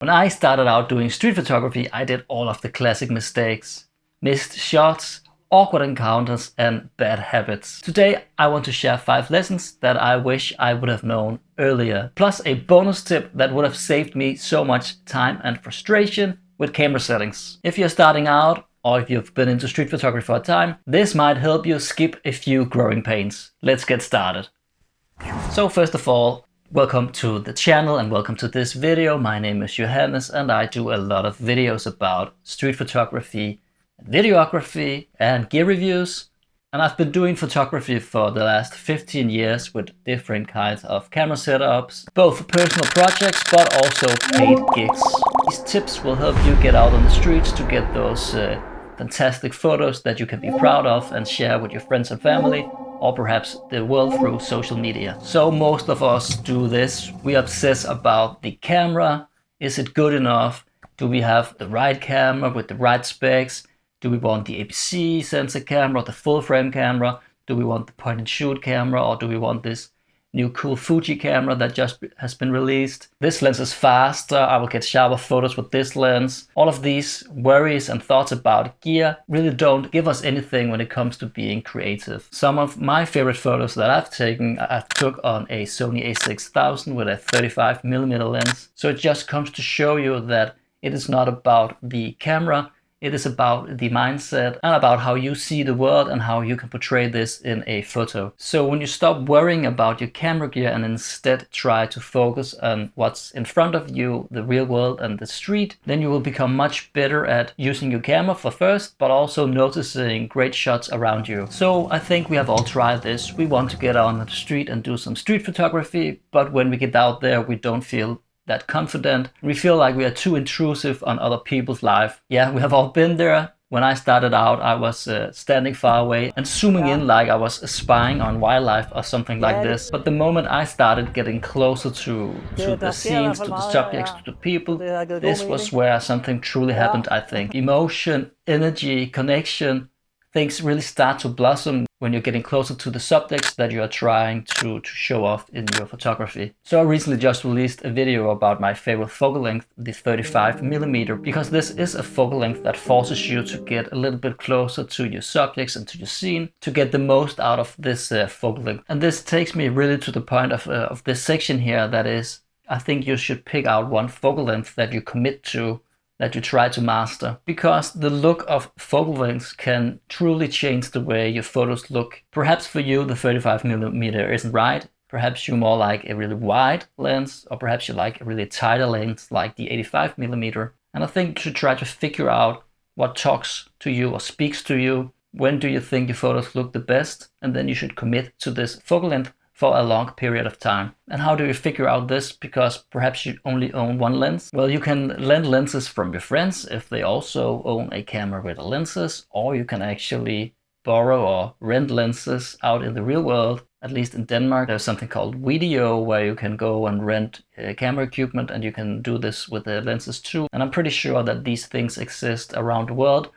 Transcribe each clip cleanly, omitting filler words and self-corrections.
When I started out doing street photography, I did all of the classic mistakes. Missed shots, awkward encounters, and bad habits. Today, I want to share 5 lessons that I wish I would have known earlier. Plus a bonus tip that would have saved me so much time and frustration with camera settings. If you're starting out, or if you've been into street photography for a time, this might help you skip a few growing pains. Let's get started. So first of all, welcome to the channel and welcome to this video. My name is Johannes and I do a lot of videos about street photography, videography and gear reviews. And I've been doing photography for the last 15 years with different kinds of camera setups, both personal projects but also paid gigs. These tips will help you get out on the streets to get those fantastic photos that you can be proud of and share with your friends and family, or perhaps the world through social media. So most of us do this. We obsess about the camera. Is it good enough? Do we have the right camera with the right specs? Do we want the APC sensor camera, the full frame camera? Do we want the point and shoot camera, or do we want this new cool Fuji camera that just has been released? This lens is faster, I will get sharper photos with this lens. All of these worries and thoughts about gear really don't give us anything when it comes to being creative. Some of my favorite photos that I've taken, I took on a Sony a6000 with a 35mm lens. So it just comes to show you that it is not about the camera, it is about the mindset and about how you see the world and how you can portray this in a photo. So when you stop worrying about your camera gear and instead try to focus on what's in front of you, the real world and the street, then you will become much better at using your camera for first, but also noticing great shots around you. So I think we have all tried this. We want to get on the street and do some street photography, but when we get out there, we don't feel that confident. We feel like we are too intrusive on other people's life. Yeah, we have all been there. When I started out, I was standing far away and zooming in like I was spying on wildlife or something like this. But the moment I started getting closer to the scenes, to the subjects, to the people, this was where something truly happened, I think. Emotion, energy, connection, things really start to blossom when you're getting closer to the subjects that you are trying to show off in your photography. So I recently just released a video about my favorite focal length, the 35mm, because this is a focal length that forces you to get a little bit closer to your subjects and to your scene to get the most out of this focal length. And this takes me really to the point of this section here, that is, I think you should pick out one focal length that you commit to, that you try to master, because the look of focal lengths can truly change the way your photos look. Perhaps for you the 35mm isn't right, perhaps you more like a really wide lens, or perhaps you like a really tighter lens like the 85mm. And I think you should try to figure out what talks to you or speaks to you. When do you think your photos look the best? And then you should commit to this focal length for a long period of time. And how do you figure out this? Because perhaps you only own one lens. Well, you can lend lenses from your friends if they also own a camera with lenses, or you can actually borrow or rent lenses out in the real world. At least in Denmark, there's something called Video, where you can go and rent camera equipment, and you can do this with the lenses too. And I'm pretty sure that these things exist around the world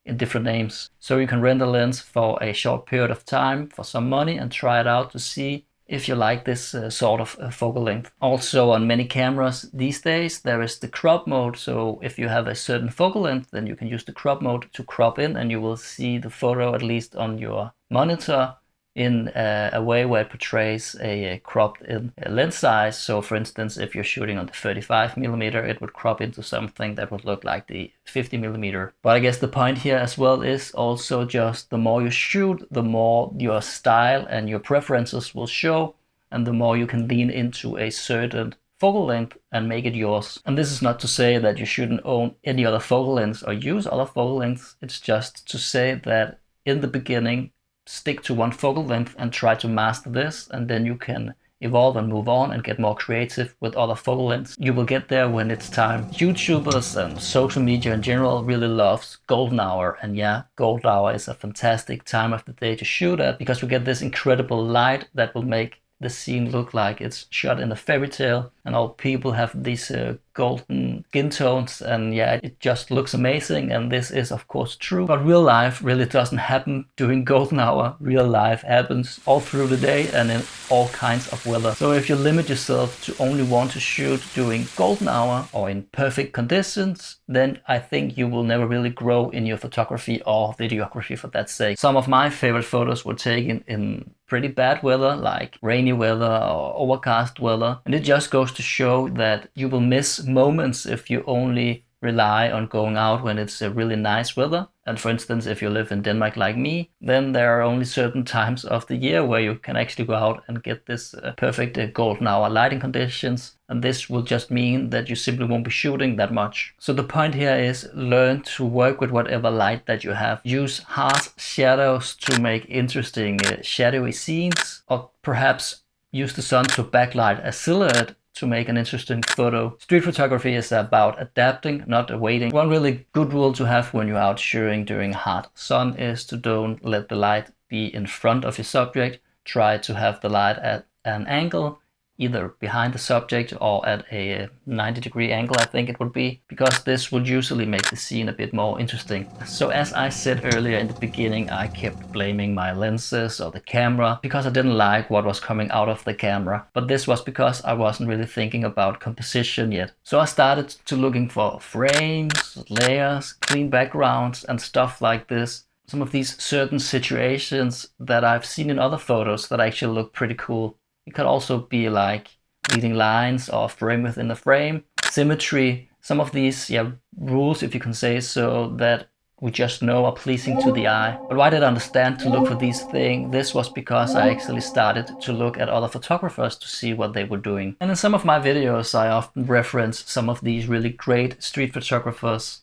in different names. So you can rent a lens for a short period of time for some money and try it out to see if you like this sort of focal length. Also on many cameras these days there is the crop mode, so if you have a certain focal length then you can use the crop mode to crop in, and you will see the photo, at least on your monitor, in a way where it portrays a cropped in lens size. So for instance, if you're shooting on the 35mm, it would crop into something that would look like the 50mm. But I guess the point here as well is also just the more you shoot, the more your style and your preferences will show, and the more you can lean into a certain focal length and make it yours. And this is not to say that you shouldn't own any other focal lengths or use other focal lengths. It's just to say that in the beginning, stick to one focal length and try to master this, and then you can evolve and move on and get more creative with other focal lengths. You will get there when it's time. YouTubers and social media in general really loves golden hour, and yeah, golden hour is a fantastic time of the day to shoot at, because we get this incredible light that will make the scene look like it's shot in a fairy tale, and all people have these golden skin tones, and yeah, it just looks amazing. And this is of course true, but real life really doesn't happen during golden hour. Real life happens all through the day and in all kinds of weather. So if you limit yourself to only want to shoot during golden hour or in perfect conditions, then I think you will never really grow in your photography or videography for that sake. Some of my favorite photos were taken in pretty bad weather, like rainy weather or overcast weather, and it just goes to show that you will miss moments if you only rely on going out when it's a really nice weather. And for instance, if you live in Denmark like me, then there are only certain times of the year where you can actually go out and get this perfect golden hour lighting conditions. And this will just mean that you simply won't be shooting that much. So the point here is learn to work with whatever light that you have. Use harsh shadows to make interesting shadowy scenes, or perhaps use the sun to backlight a silhouette to make an interesting photo. Street photography is about adapting, not waiting. One really good rule to have when you're out shooting during hot sun is to don't let the light be in front of your subject. Try to have the light at an angle, either behind the subject or at a 90-degree angle, I think it would be, because this would usually make the scene a bit more interesting. So as I said earlier in the beginning, I kept blaming my lenses or the camera because I didn't like what was coming out of the camera. But this was because I wasn't really thinking about composition yet. So I started to looking for frames, layers, clean backgrounds and stuff like this. Some of these certain situations that I've seen in other photos that actually look pretty cool. It could also be like leading lines or frame within the frame, symmetry, some of these rules, if you can say so, that we just know are pleasing to the eye. But why did I understand to look for these things? This was because I actually started to look at other photographers to see what they were doing. And in some of my videos I often reference some of these really great street photographers,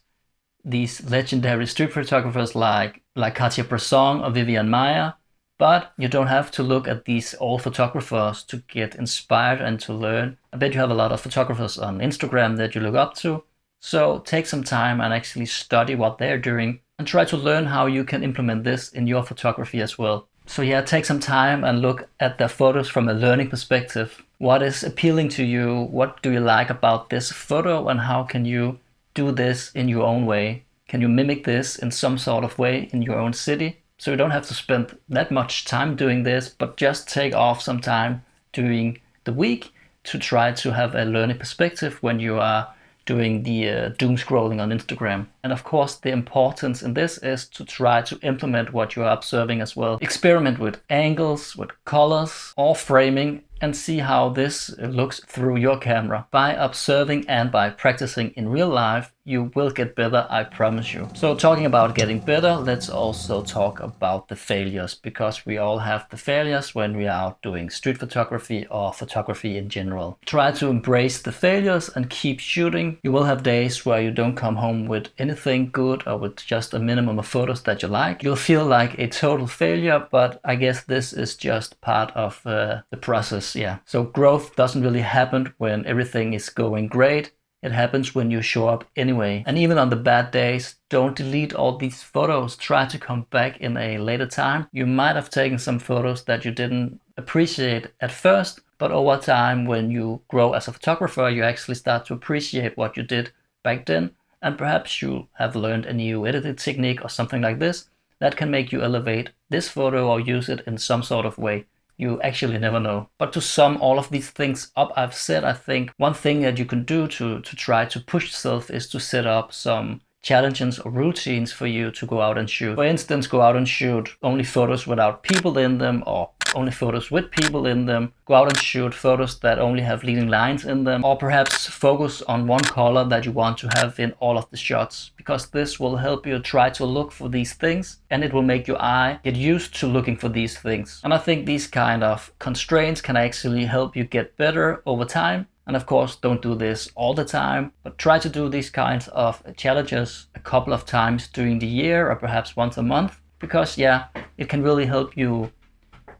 these legendary street photographers like Cartier-Bresson or Vivian Maier. But you don't have to look at these old photographers to get inspired and to learn. I bet you have a lot of photographers on Instagram that you look up to. So take some time and actually study what they're doing and try to learn how you can implement this in your photography as well. So yeah, take some time and look at their photos from a learning perspective. What is appealing to you? What do you like about this photo, and how can you do this in your own way? Can you mimic this in some sort of way in your own city? So you don't have to spend that much time doing this, but just take off some time during the week to try to have a learning perspective when you are doing the doom scrolling on Instagram. And of course, the importance in this is to try to implement what you are observing as well. Experiment with angles, with colors, or framing, and see how this looks through your camera. By observing and by practicing in real life, you will get better, I promise you. So talking about getting better, let's also talk about the failures, because we all have the failures when we are out doing street photography or photography in general. Try to embrace the failures and keep shooting. You will have days where you don't come home with anything good or with just a minimum of photos that you like. You'll feel like a total failure, but I guess this is just part of the process. Yeah. So growth doesn't really happen when everything is going great. It happens when you show up anyway. And even on the bad days, don't delete all these photos. Try to come back in a later time. You might have taken some photos that you didn't appreciate at first, but over time, when you grow as a photographer, you actually start to appreciate what you did back then. And perhaps you have learned a new editing technique or something like this that can make you elevate this photo or use it in some sort of way. You actually never know. But to sum all of these things up I've said, I think one thing that you can do to try to push yourself is to set up some challenges or routines for you to go out and shoot. For instance, go out and shoot only photos without people in them, or only photos with people in them. Go out and shoot photos that only have leading lines in them, or perhaps focus on one color that you want to have in all of the shots, because this will help you try to look for these things, and it will make your eye get used to looking for these things. And I think these kind of constraints can actually help you get better over time. And of course, don't do this all the time, but try to do these kinds of challenges a couple of times during the year, or perhaps once a month, because yeah, it can really help you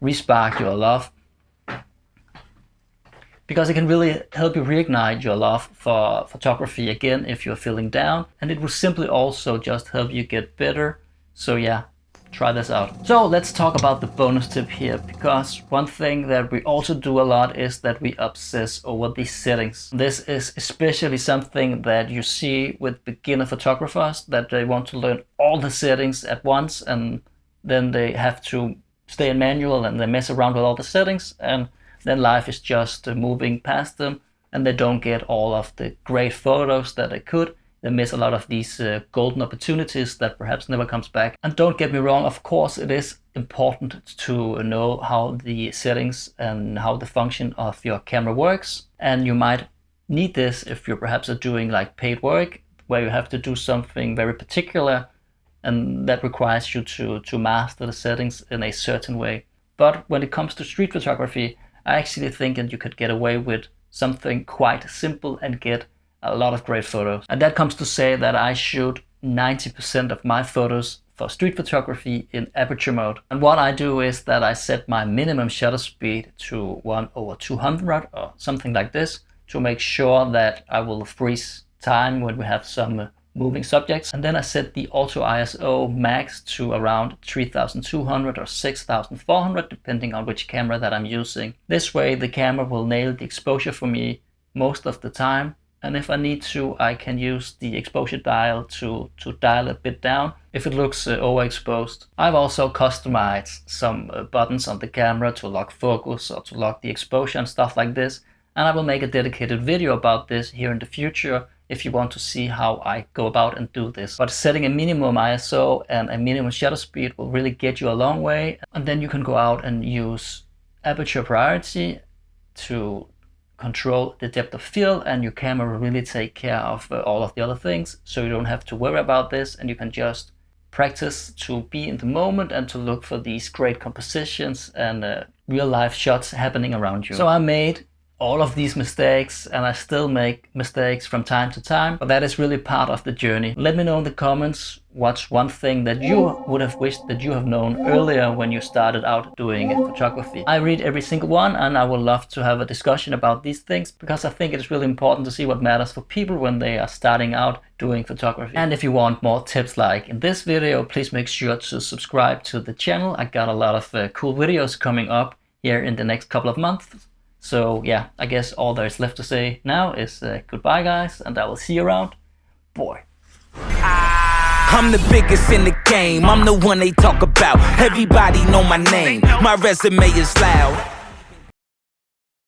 respark your love, because it can really help you reignite your love for photography again if you're feeling down, and it will simply also just help you get better. So yeah, try this out. So let's talk about the bonus tip here, because one thing that we also do a lot is that we obsess over the settings. This is especially something that you see with beginner photographers, that they want to learn all the settings at once, and then they have to stay in manual and they mess around with all the settings, and then life is just moving past them and they don't get all of the great photos that they could. They miss a lot of these golden opportunities that perhaps never comes back. And don't get me wrong, of course it is important to know how the settings and how the function of your camera works. And you might need this if you perhaps are doing like paid work, where you have to do something very particular and that requires you to master the settings in a certain way. But when it comes to street photography, I actually think that you could get away with something quite simple and get a lot of great photos. And that comes to say that I shoot 90% of my photos for street photography in aperture mode. And what I do is that I set my minimum shutter speed to 1/200 or something like this, to make sure that I will freeze time when we have some moving subjects. And then I set the auto ISO max to around 3200 or 6400, depending on which camera that I'm using. This way the camera will nail the exposure for me most of the time. And if I need to, I can use the exposure dial to dial a bit down if it looks overexposed. I've also customized some buttons on the camera to lock focus or to lock the exposure and stuff like this. And I will make a dedicated video about this here in the future if you want to see how I go about and do this. But setting a minimum ISO and a minimum shutter speed will really get you a long way. And then you can go out and use aperture priority to control the depth of field, and your camera will really take care of all of the other things, so you don't have to worry about this, and you can just practice to be in the moment and to look for these great compositions and real life shots happening around you. So I made all of these mistakes, and I still make mistakes from time to time, but that is really part of the journey. Let me know in the comments what's one thing that you would have wished that you have known earlier when you started out doing photography. I read every single one, and I would love to have a discussion about these things, because I think it's really important to see what matters for people when they are starting out doing photography. And if you want more tips like in this video, please make sure to subscribe to the channel. I got a lot of cool videos coming up here in the next couple of months. So yeah, I guess all there is left to say now is goodbye guys, and I will see you around. Boy. I'm the biggest in the game, I'm the one they talk about. Everybody know my name, my resume is loud.